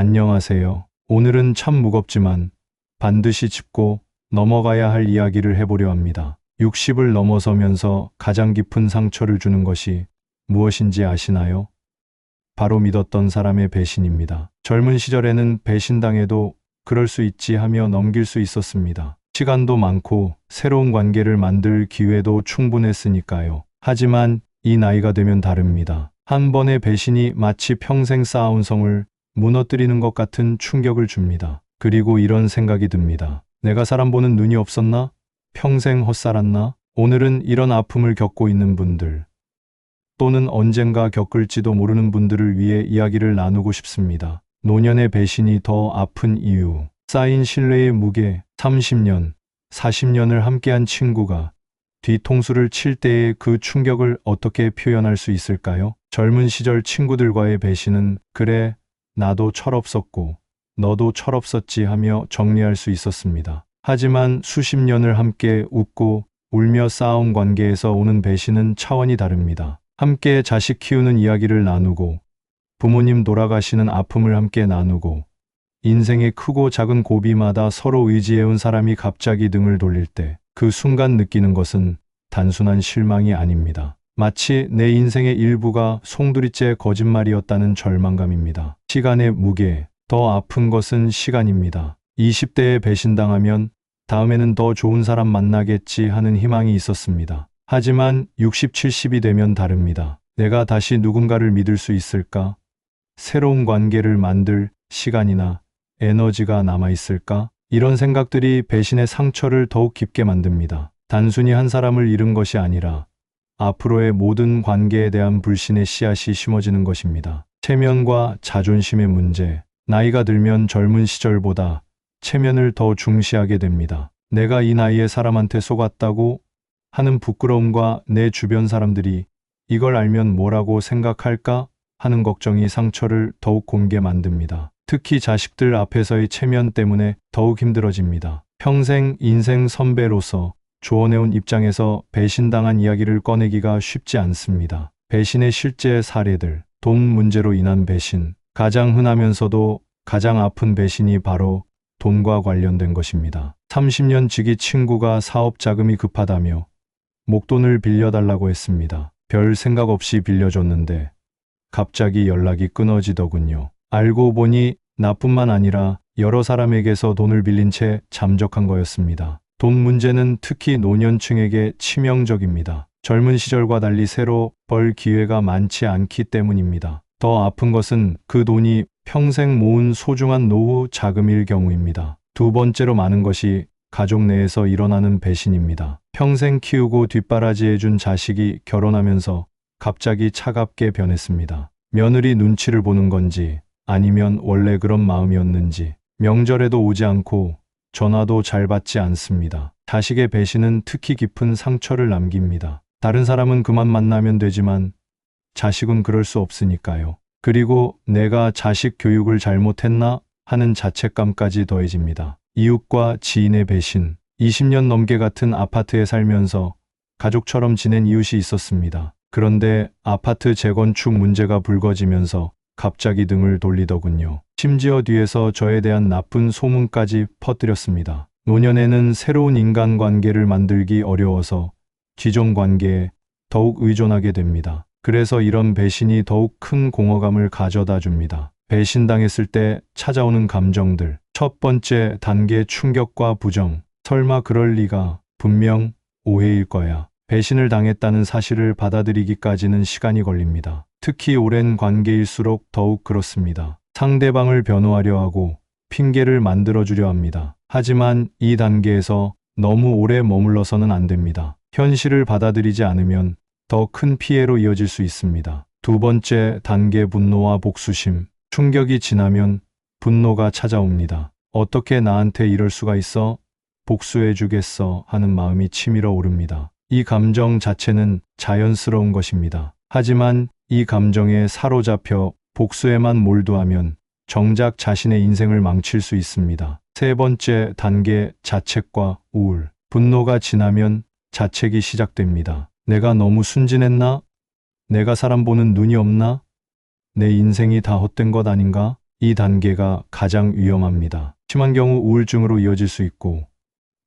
안녕하세요. 오늘은 참 무겁지만 반드시 짚고 넘어가야 할 이야기를 해보려 합니다. 60을 넘어서면서 가장 깊은 상처를 주는 것이 무엇인지 아시나요? 바로 믿었던 사람의 배신입니다. 젊은 시절에는 배신당해도 그럴 수 있지 하며 넘길 수 있었습니다. 시간도 많고 새로운 관계를 만들 기회도 충분했으니까요. 하지만 이 나이가 되면 다릅니다. 한 번의 배신이 마치 평생 쌓아온 성을 무너뜨리는 것 같은 충격을 줍니다. 그리고 이런 생각이 듭니다. 내가 사람 보는 눈이 없었나? 평생 헛살았나? 오늘은 이런 아픔을 겪고 있는 분들, 또는 언젠가 겪을지도 모르는 분들을 위해 이야기를 나누고 싶습니다. 노년의 배신이 더 아픈 이유. 쌓인 신뢰의 무게. 30년, 40년을 함께한 친구가 뒤통수를 칠 때의 그 충격을 어떻게 표현할 수 있을까요? 젊은 시절 친구들과의 배신은 그래, 나도 철없었고 너도 철없었지 하며 정리할 수 있었습니다. 하지만 수십 년을 함께 웃고 울며 쌓아온 관계에서 오는 배신은 차원이 다릅니다. 함께 자식 키우는 이야기를 나누고 부모님 돌아가시는 아픔을 함께 나누고 인생의 크고 작은 고비마다 서로 의지해온 사람이 갑자기 등을 돌릴 때 그 순간 느끼는 것은 단순한 실망이 아닙니다. 마치 내 인생의 일부가 송두리째 거짓말이었다는 절망감입니다. 시간의 무게. 더 아픈 것은 시간입니다. 20대에 배신당하면 다음에는 더 좋은 사람 만나겠지 하는 희망이 있었습니다. 하지만 60, 70이 되면 다릅니다. 내가 다시 누군가를 믿을 수 있을까? 새로운 관계를 만들 시간이나 에너지가 남아있을까? 이런 생각들이 배신의 상처를 더욱 깊게 만듭니다. 단순히 한 사람을 잃은 것이 아니라 앞으로의 모든 관계에 대한 불신의 씨앗이 심어지는 것입니다. 체면과 자존심의 문제. 나이가 들면 젊은 시절보다 체면을 더 중시하게 됩니다. 내가 이 나이에 사람한테 속았다고 하는 부끄러움과 내 주변 사람들이 이걸 알면 뭐라고 생각할까 하는 걱정이 상처를 더욱 곰게 만듭니다. 특히 자식들 앞에서의 체면 때문에 더욱 힘들어집니다. 평생 인생 선배로서 조언해온 입장에서 배신당한 이야기를 꺼내기가 쉽지 않습니다. 배신의 실제 사례들. 돈 문제로 인한 배신. 가장 흔하면서도 가장 아픈 배신이 바로 돈과 관련된 것입니다. 30년 지기 친구가 사업 자금이 급하다며 목돈을 빌려달라고 했습니다. 별 생각 없이 빌려줬는데 갑자기 연락이 끊어지더군요. 알고 보니 나뿐만 아니라 여러 사람에게서 돈을 빌린 채 잠적한 거였습니다. 돈 문제는 특히 노년층에게 치명적입니다. 젊은 시절과 달리 새로 벌 기회가 많지 않기 때문입니다. 더 아픈 것은 그 돈이 평생 모은 소중한 노후 자금일 경우입니다. 두 번째로 많은 것이 가족 내에서 일어나는 배신입니다. 평생 키우고 뒷바라지해준 자식이 결혼하면서 갑자기 차갑게 변했습니다. 며느리 눈치를 보는 건지 아니면 원래 그런 마음이었는지 명절에도 오지 않고 전화도 잘 받지 않습니다. 자식의 배신은 특히 깊은 상처를 남깁니다. 다른 사람은 그만 만나면 되지만 자식은 그럴 수 없으니까요. 그리고 내가 자식 교육을 잘못했나 하는 자책감까지 더해집니다. 이웃과 지인의 배신. 20년 넘게 같은 아파트에 살면서 가족처럼 지낸 이웃이 있었습니다. 그런데 아파트 재건축 문제가 불거지면서 갑자기 등을 돌리더군요. 심지어 뒤에서 저에 대한 나쁜 소문까지 퍼뜨렸습니다. 노년에는 새로운 인간관계를 만들기 어려워서 기존 관계에 더욱 의존하게 됩니다. 그래서 이런 배신이 더욱 큰 공허감을 가져다 줍니다. 배신당했을 때 찾아오는 감정들. 첫 번째 단계 충격과 부정. 설마 그럴 리가. 분명 오해일 거야. 배신을 당했다는 사실을 받아들이기까지는 시간이 걸립니다. 특히 오랜 관계일수록 더욱 그렇습니다. 상대방을 변호하려 하고 핑계를 만들어주려 합니다. 하지만 이 단계에서 너무 오래 머물러서는 안 됩니다. 현실을 받아들이지 않으면 더 큰 피해로 이어질 수 있습니다. 두 번째 단계 분노와 복수심. 충격이 지나면 분노가 찾아옵니다. 어떻게 나한테 이럴 수가 있어? 복수해주겠어 하는 마음이 치밀어 오릅니다. 이 감정 자체는 자연스러운 것입니다. 하지만 이 감정에 사로잡혀 복수에만 몰두하면 정작 자신의 인생을 망칠 수 있습니다. 세 번째 단계 자책과 우울. 분노가 지나면 자책이 시작됩니다. 내가 너무 순진했나? 내가 사람 보는 눈이 없나? 내 인생이 다 헛된 것 아닌가? 이 단계가 가장 위험합니다. 심한 경우 우울증으로 이어질 수 있고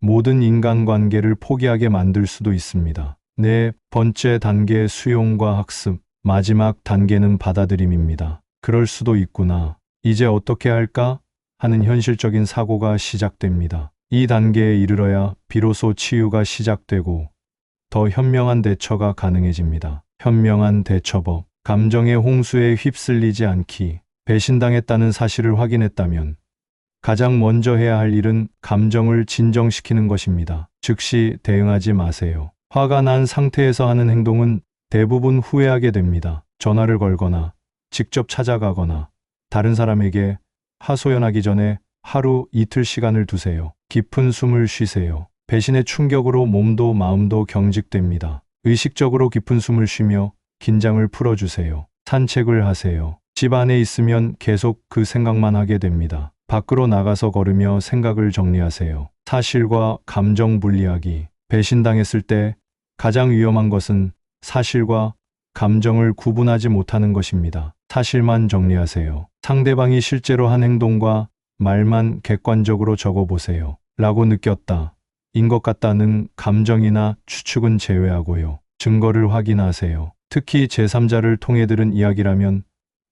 모든 인간관계를 포기하게 만들 수도 있습니다. 네 번째 단계 수용과 학습. 마지막 단계는 받아들임입니다. 그럴 수도 있구나. 이제 어떻게 할까? 하는 현실적인 사고가 시작됩니다. 이 단계에 이르러야 비로소 치유가 시작되고 더 현명한 대처가 가능해집니다. 현명한 대처법. 감정의 홍수에 휩쓸리지 않기. 배신당했다는 사실을 확인했다면 가장 먼저 해야 할 일은 감정을 진정시키는 것입니다. 즉시 대응하지 마세요. 화가 난 상태에서 하는 행동은 대부분 후회하게 됩니다. 전화를 걸거나 직접 찾아가거나 다른 사람에게 하소연하기 전에 하루 이틀 시간을 두세요. 깊은 숨을 쉬세요. 배신의 충격으로 몸도 마음도 경직됩니다. 의식적으로 깊은 숨을 쉬며 긴장을 풀어주세요. 산책을 하세요. 집 안에 있으면 계속 그 생각만 하게 됩니다. 밖으로 나가서 걸으며 생각을 정리하세요. 사실과 감정 분리하기. 배신당했을 때 가장 위험한 것은 사실과 감정을 구분하지 못하는 것입니다. 사실만 정리하세요. 상대방이 실제로 한 행동과 말만 객관적으로 적어보세요. 라고 느꼈다. 인 것 같다는 감정이나 추측은 제외하고요. 증거를 확인하세요. 특히 제3자를 통해 들은 이야기라면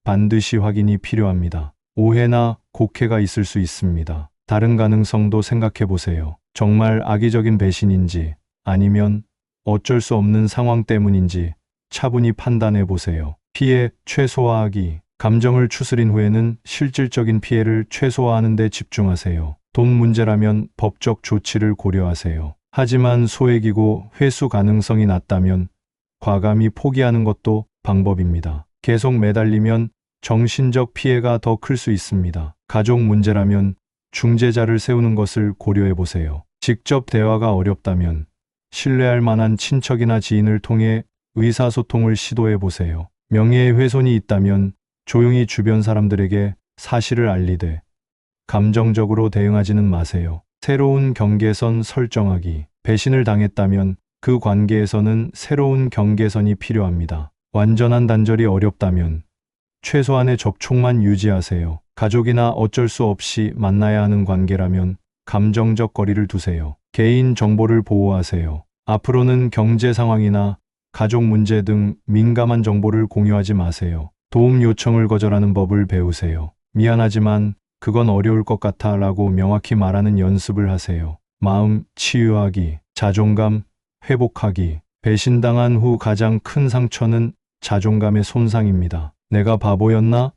반드시 확인이 필요합니다. 오해나 곡해가 있을 수 있습니다. 다른 가능성도 생각해 보세요. 정말 악의적인 배신인지 아니면 어쩔 수 없는 상황 때문인지 차분히 판단해 보세요. 피해 최소화하기. 감정을 추스린 후에는 실질적인 피해를 최소화하는 데 집중하세요. 돈 문제라면 법적 조치를 고려하세요. 하지만 소액이고 회수 가능성이 낮다면 과감히 포기하는 것도 방법입니다. 계속 매달리면 정신적 피해가 더 클 수 있습니다. 가족 문제라면 중재자를 세우는 것을 고려해 보세요. 직접 대화가 어렵다면 신뢰할 만한 친척이나 지인을 통해 의사소통을 시도해 보세요. 명예훼손이 있다면 조용히 주변 사람들에게 사실을 알리되 감정적으로 대응하지는 마세요. 새로운 경계선 설정하기. 배신을 당했다면 그 관계에서는 새로운 경계선이 필요합니다. 완전한 단절이 어렵다면 최소한의 접촉만 유지하세요. 가족이나 어쩔 수 없이 만나야 하는 관계라면 감정적 거리를 두세요. 개인 정보를 보호하세요. 앞으로는 경제 상황이나 가족 문제 등 민감한 정보를 공유하지 마세요. 도움 요청을 거절하는 법을 배우세요. 미안하지만 그건 어려울 것 같아 라고 명확히 말하는 연습을 하세요. 마음 치유하기, 자존감 회복하기. 배신당한 후 가장 큰 상처는 자존감의 손상입니다. 내가 바보였나?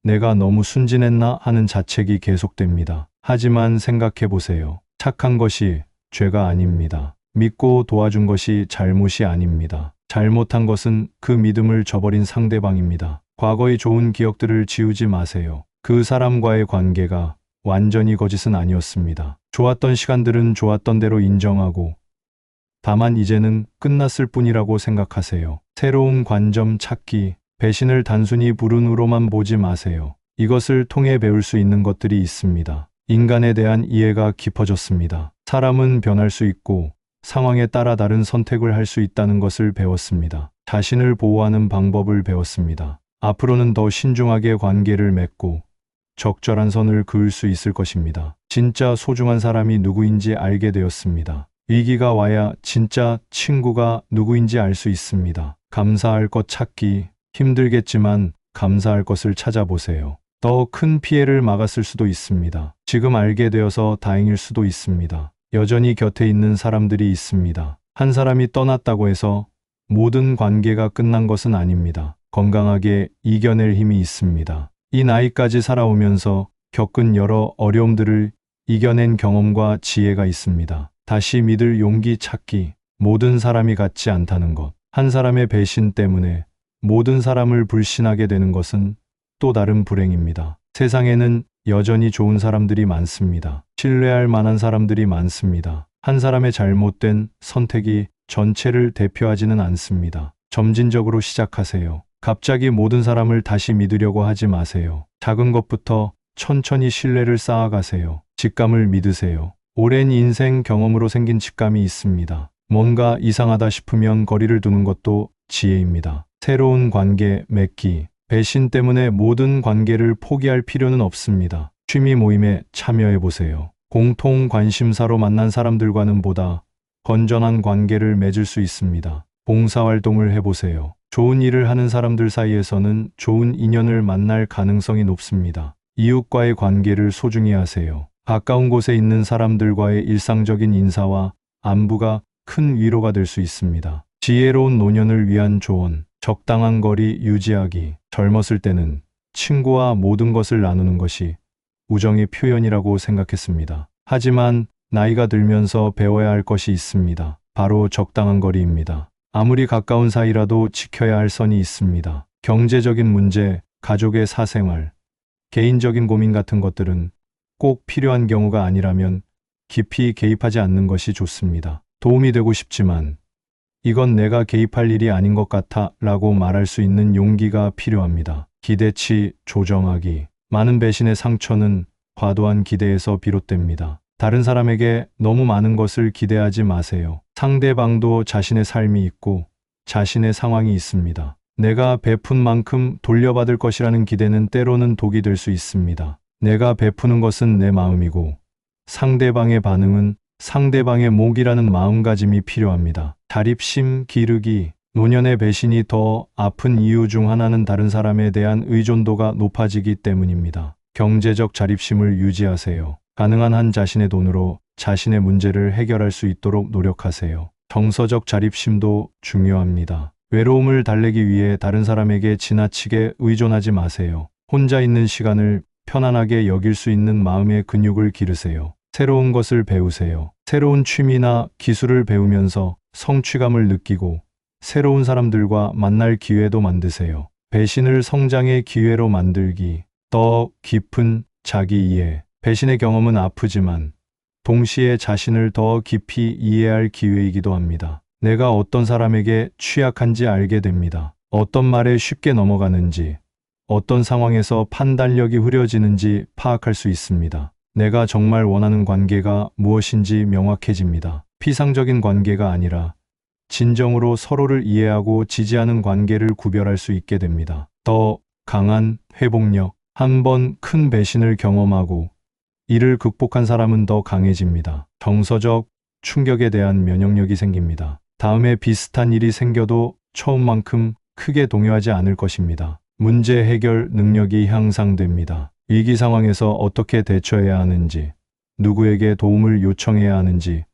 내가 너무 순진했나? 하는 자책이 계속됩니다. 하지만 생각해 보세요. 착한 것이 죄가 아닙니다. 믿고 도와준 것이 잘못이 아닙니다. 잘못한 것은 그 믿음을 저버린 상대방입니다. 과거의 좋은 기억들을 지우지 마세요. 그 사람과의 관계가 완전히 거짓은 아니었습니다. 좋았던 시간들은 좋았던 대로 인정하고 다만 이제는 끝났을 뿐이라고 생각하세요. 새로운 관점 찾기. 배신을 단순히 불운으로만 보지 마세요. 이것을 통해 배울 수 있는 것들이 있습니다. 인간에 대한 이해가 깊어졌습니다. 사람은 변할 수 있고 상황에 따라 다른 선택을 할 수 있다는 것을 배웠습니다. 자신을 보호하는 방법을 배웠습니다. 앞으로는 더 신중하게 관계를 맺고 적절한 선을 그을 수 있을 것입니다. 진짜 소중한 사람이 누구인지 알게 되었습니다. 위기가 와야 진짜 친구가 누구인지 알 수 있습니다. 감사할 것 찾기. 힘들겠지만 감사할 것을 찾아보세요. 더 큰 피해를 막았을 수도 있습니다. 지금 알게 되어서 다행일 수도 있습니다. 여전히 곁에 있는 사람들이 있습니다. 한 사람이 떠났다고 해서 모든 관계가 끝난 것은 아닙니다. 건강하게 이겨낼 힘이 있습니다. 이 나이까지 살아오면서 겪은 여러 어려움들을 이겨낸 경험과 지혜가 있습니다. 다시 믿을 용기 찾기. 모든 사람이 같지 않다는 것. 한 사람의 배신 때문에 모든 사람을 불신하게 되는 것은 또 다른 불행입니다. 세상에는 여전히 좋은 사람들이 많습니다. 신뢰할 만한 사람들이 많습니다. 한 사람의 잘못된 선택이 전체를 대표하지는 않습니다. 점진적으로 시작하세요. 갑자기 모든 사람을 다시 믿으려고 하지 마세요. 작은 것부터 천천히 신뢰를 쌓아가세요. 직감을 믿으세요. 오랜 인생 경험으로 생긴 직감이 있습니다. 뭔가 이상하다 싶으면 거리를 두는 것도 지혜입니다. 새로운 관계 맺기. 배신 때문에 모든 관계를 포기할 필요는 없습니다. 취미 모임에 참여해 보세요. 공통 관심사로 만난 사람들과는 보다 건전한 관계를 맺을 수 있습니다. 봉사활동을 해보세요. 좋은 일을 하는 사람들 사이에서는 좋은 인연을 만날 가능성이 높습니다. 이웃과의 관계를 소중히 하세요. 가까운 곳에 있는 사람들과의 일상적인 인사와 안부가 큰 위로가 될 수 있습니다. 지혜로운 노년을 위한 조언, 적당한 거리 유지하기. 젊었을 때는 친구와 모든 것을 나누는 것이 우정의 표현이라고 생각했습니다. 하지만 나이가 들면서 배워야 할 것이 있습니다. 바로 적당한 거리입니다. 아무리 가까운 사이라도 지켜야 할 선이 있습니다. 경제적인 문제, 가족의 사생활, 개인적인 고민 같은 것들은 꼭 필요한 경우가 아니라면 깊이 개입하지 않는 것이 좋습니다. 도움이 되고 싶지만 이건 내가 개입할 일이 아닌 것 같아 라고 말할 수 있는 용기가 필요합니다. 기대치 조정하기. 많은 배신의 상처는 과도한 기대에서 비롯됩니다. 다른 사람에게 너무 많은 것을 기대하지 마세요. 상대방도 자신의 삶이 있고 자신의 상황이 있습니다. 내가 베푼 만큼 돌려받을 것이라는 기대는 때로는 독이 될 수 있습니다. 내가 베푸는 것은 내 마음이고 상대방의 반응은 상대방의 몫이라는 마음가짐이 필요합니다. 자립심 기르기. 노년의 배신이 더 아픈 이유 중 하나는 다른 사람에 대한 의존도가 높아지기 때문입니다. 경제적 자립심을 유지하세요. 가능한 한 자신의 돈으로 자신의 문제를 해결할 수 있도록 노력하세요. 정서적 자립심도 중요합니다. 외로움을 달래기 위해 다른 사람에게 지나치게 의존하지 마세요. 혼자 있는 시간을 편안하게 여길 수 있는 마음의 근육을 기르세요. 새로운 것을 배우세요. 새로운 취미나 기술을 배우면서 성취감을 느끼고 새로운 사람들과 만날 기회도 만드세요. 배신을 성장의 기회로 만들기. 더 깊은 자기 이해. 배신의 경험은 아프지만 동시에 자신을 더 깊이 이해할 기회이기도 합니다. 내가 어떤 사람에게 취약한지 알게 됩니다. 어떤 말에 쉽게 넘어가는지, 어떤 상황에서 판단력이 흐려지는지 파악할 수 있습니다. 내가 정말 원하는 관계가 무엇인지 명확해집니다. 피상적인 관계가 아니라 진정으로 서로를 이해하고 지지하는 관계를 구별할 수 있게 됩니다. 더 강한 회복력. 한 번 큰 배신을 경험하고 이를 극복한 사람은 더 강해집니다. 정서적 충격에 대한 면역력이 생깁니다. 다음에 비슷한 일이 생겨도 처음만큼 크게 동요하지 않을 것입니다. 문제 해결 능력이 향상됩니다. 위기 상황에서 어떻게 대처해야 하는지, 누구에게 도움을 요청해야 하는지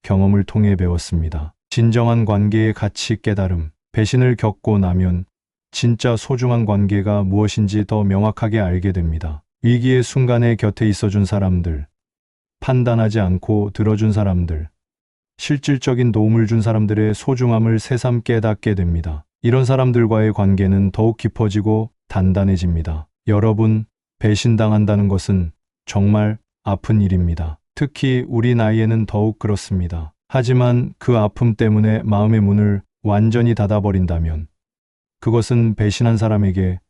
경험을 통해 배웠습니다. 진정한 관계의 가치 깨달음. 배신을 겪고 나면 진짜 소중한 관계가 무엇인지 더 명확하게 알게 됩니다. 위기의 순간에 곁에 있어준 사람들, 판단하지 않고 들어준 사람들, 실질적인 도움을 준 사람들의 소중함을 새삼 깨닫게 됩니다. 이런 사람들과의 관계는 더욱 깊어지고 단단해집니다. 여러분, 배신당한다는 것은 정말 아픈 일입니다. 특히 우리 나이에는 더욱 그렇습니다. 하지만 그 아픔 때문에 마음의 문을 완전히 닫아버린다면 그것은 배신한 사람에게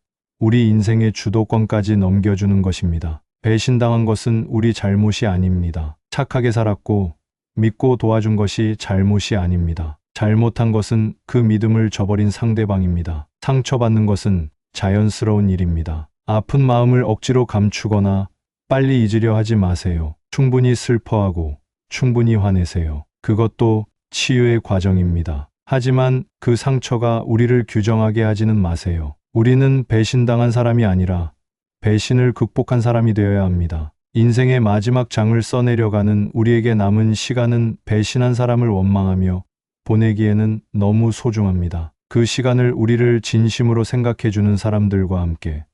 우리 인생의 주도권까지 넘겨주는 것입니다. 배신당한 것은 우리 잘못이 아닙니다. 착하게 살았고 믿고 도와준 것이 잘못이 아닙니다. 잘못한 것은 그 믿음을 저버린 상대방입니다. 상처받는 것은 자연스러운 일입니다. 아픈 마음을 억지로 감추거나 빨리 잊으려 하지 마세요. 충분히 슬퍼하고 충분히 화내세요. 그것도 치유의 과정입니다. 하지만 그 상처가 우리를 규정하게 하지는 마세요. 우리는 배신당한 사람이 아니라 배신을 극복한 사람이 되어야 합니다. 인생의 마지막 장을 써내려가는 우리에게 남은 시간은 배신한 사람을 원망하며 보내기에는 너무 소중합니다. 그 시간을 우리를 진심으로 생각해주는 사람들과 함께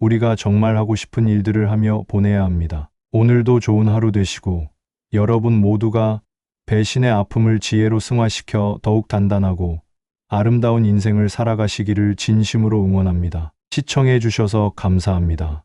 우리가 정말 하고 싶은 일들을 하며 보내야 합니다. 오늘도 좋은 하루 되시고 여러분 모두가 배신의 아픔을 지혜로 승화시켜 더욱 단단하고 아름다운 인생을 살아가시기를 진심으로 응원합니다. 시청해 주셔서 감사합니다.